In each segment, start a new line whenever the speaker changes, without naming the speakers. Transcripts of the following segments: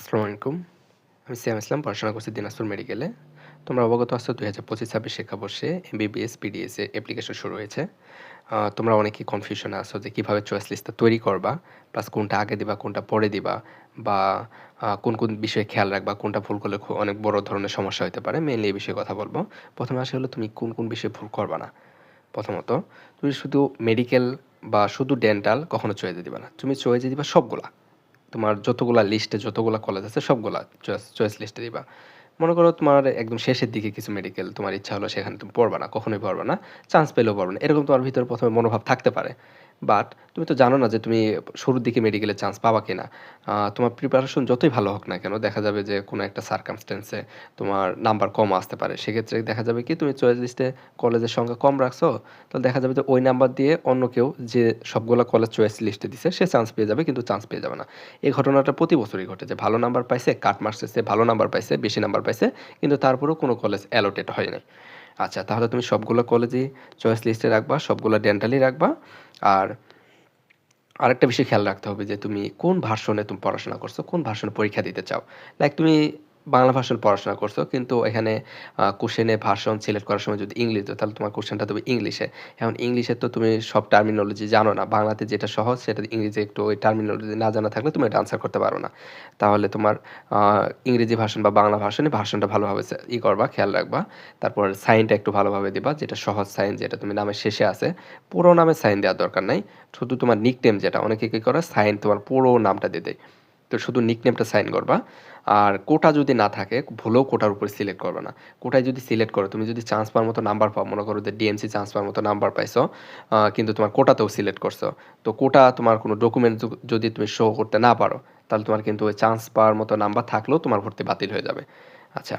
আসসালামু আলাইকুম। আমি সিয়াম ইসলাম পড়াশোনা করছি দিনাজপুর মেডিকেলে। তোমরা অবগত আছো ২০২৫-২৬ শিক্ষাবর্ষে এমবিবিএস, পিডিএস এর অ্যাপ্লিকেশন শুরু হয়েছে। তোমরা অনেকেই কনফিউশনে আছো যে কিভাবে চয়েস লিস্টটা তৈরি করবা, প্লাস কোনটা আগে দিবা, কোনটা পরে দিবা বা কোন বিষয়ে খেয়াল রাখবা, কোনটা ভুল করলে অনেক বড় ধরনের সমস্যা হতে পারে। মেইনলি এই বিষয়ে কথা বলব। প্রথমে আসে হলো তুমি কোন বিষয়ে ভুল করবা না। প্রথমত, তুমি শুধু মেডিকেল বা শুধু ডেন্টাল কখনো চয়েসে দিবা না। তুমি চয়েসে দিবা সবগুলা। তোমার যতগুলা লিস্টে যতগুলা কলেজ আছে সবগুলা চয়েস লিস্টে দিবা। মনে করো তোমার একদম শেষের দিকে কিছু মেডিকেল তোমার ইচ্ছা হলো সেখানে তুমি পড়বা না, কখনোই পড়বা না, চান্স পেলেও পড়বে না। এরকম তোমার ভিতরে প্রথমে মনোভাব থাকতে পারে। বাট তুমি তো জানো না যে তুমি শুরুর দিকে মেডিকেলে চান্স পাবা কিনা। তোমার প্রিপারেশন যতই ভালো হোক না কেন, দেখা যাবে যে কোনো একটা সার্কামস্টেন্সে তোমার নাম্বার কম আসতে পারে। সেক্ষেত্রে দেখা যাবে কি তুমি চয়েস লিস্টে কলেজের সংখ্যা কম রাখছো, তাহলে দেখা যাবে যে ওই নাম্বার দিয়ে অন্য কেউ যে সবগুলো কলেজ চয়েস লিস্টে দিছে সে চান্স পেয়ে যাবে, কিন্তু চান্স পেয়ে যাবে না। এই ঘটনাটা প্রতি বছরই ঘটে যে ভালো নাম্বার পাইছে, কাট মার্কসে ভালো নাম্বার পাইছে, বেশি নাম্বার পাইছে, কিন্তু তারপরেও কোনো কলেজ অ্যালোটেড হয় নাই। আচ্ছা, তাহলে তুমি সবগুলো কলেজই চয়েস লিস্টে রাখবা, সবগুলো ডেন্টালি রাখবা। আর আরেকটা বিষয় খেয়াল রাখতে হবে যে তুমি কোন ভার্সনে তুমি পড়াশোনা করছো, কোন ভার্সনে পরীক্ষা দিতে চাও। লাইক তুমি বাংলা ভার্সন পড়াশোনা করছো, কিন্তু এখানে কোশ্চেনে ভার্সন সিলেক্ট করার সময় যদি ইংলিশ দাও, তাহলে তোমার কোশ্চেনটা দেবে ইংলিশে। এখন ইংলিশে তো তুমি সব টার্মিনোলজি জানো না, বাংলাতে যেটা সহজ সেটা ইংরেজি একটু ওই টার্মিনোলজি না জানা থাকলে তুমি এটা আনসার করতে পারো না। তাহলে তোমার ইংরেজি ভার্সন বা বাংলা ভার্সনটা ভালোভাবে করবা, খেয়াল রাখবা। তারপর সাইনটা একটু ভালোভাবে দিবা, যেটা সহজ সাইন, যেটা তুমি নামের শেষে আছে। পুরো নামে সাইন দেওয়ার দরকার নাই, শুধু তোমার নিকনেম, যেটা অনেকে কী করে সাইন তোমার পুরো নামটা দিয়ে দেয়, তো শুধু নিকনেমটা সাইন করবা। আর কোটা যদি না থাকে, ভুলেও কোটার উপর সিলেক্ট করবে না। কোটায় যদি সিলেক্ট করো, তুমি যদি চান্স পাওয়ার মতো নাম্বার পাও, মনে করো যে ডিএমসি চান্স পাওয়ার মতো নাম্বার পাইছো, কিন্তু তোমার কোটাতেও সিলেক্ট করছো, তো কোটা তোমার কোনো ডকুমেন্ট যদি তুমি শো করতে না পারো, তাহলে তোমার কিন্তু ওই চান্স পাওয়ার মতো নাম্বার থাকলেও তোমার ভর্তি বাতিল হয়ে যাবে। আচ্ছা,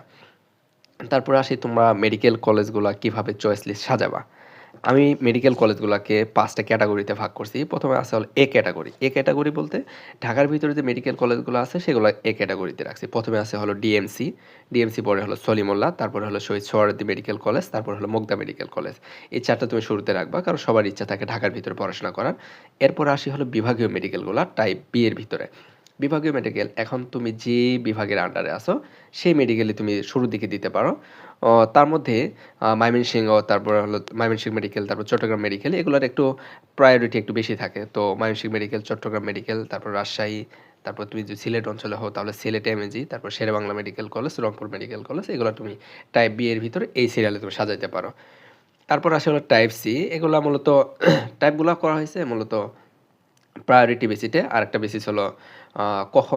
তারপরে আসি তোমরা মেডিকেল কলেজগুলো কিভাবে চয়েস লিস্ট সাজাবা। আমি মেডিকেল কলেজগুলোকে ৫টা ক্যাটাগরিতে ভাগ করছি। প্রথমে আছে হলো এ ক্যাটাগরি। এ ক্যাটাগরি বলতে ঢাকার ভিতরে যে মেডিকেল কলেজগুলো আছে সেগুলো এ ক্যাটাগরিতে রাখছি। প্রথমে আছে হলো ডিএমসি, ডিএমসি পরে হলো সলিমুল্লাহ, তারপরে হলো শহীদ সোহরাওয়ার্দী মেডিকেল কলেজ, তারপর হলো মুগদা মেডিকেল কলেজ। এই ৪টা তুমি শুরুতে রাখবা, কারণ সবার ইচ্ছা থাকে ঢাকার ভিতরে পড়াশোনা করার। এরপর আসি হলো বিভাগীয় মেডিকেলগুলা টাইপ বি এর ভিতরে। বিভাগীয় মেডিকেল, এখন তুমি যে বিভাগের আন্ডারে আছো সেই মেডিকেলে তুমি শুরুর দিকে দিতে পারো। তার মধ্যে ময়মনসিংহ, তারপরে হলো ময়মনসিংহ মেডিকেল, তারপর চট্টগ্রাম মেডিকেল, এগুলোর একটু প্রায়োরিটি একটু বেশি থাকে। তো ময়মনসিংহ মেডিকেল, চট্টগ্রাম মেডিকেল, তারপর রাজশাহী, তারপর তুমি যদি সিলেট অঞ্চলে হও তাহলে সিলেটে এমএজি, তারপর Sher-e-Bangla medical college, Rangpur medical college, এগুলো তুমি টাইপ বি এর ভিতরে এই সিরিয়ালে তুমি সাজাইতে পারো। তারপর আসে হলো টাইপ সি। এগুলা মূলত টাইপগুলো করা হয়েছে মূলত প্রায়োরিটি বেসিসে। আরেকটা বেসিস হলো কখন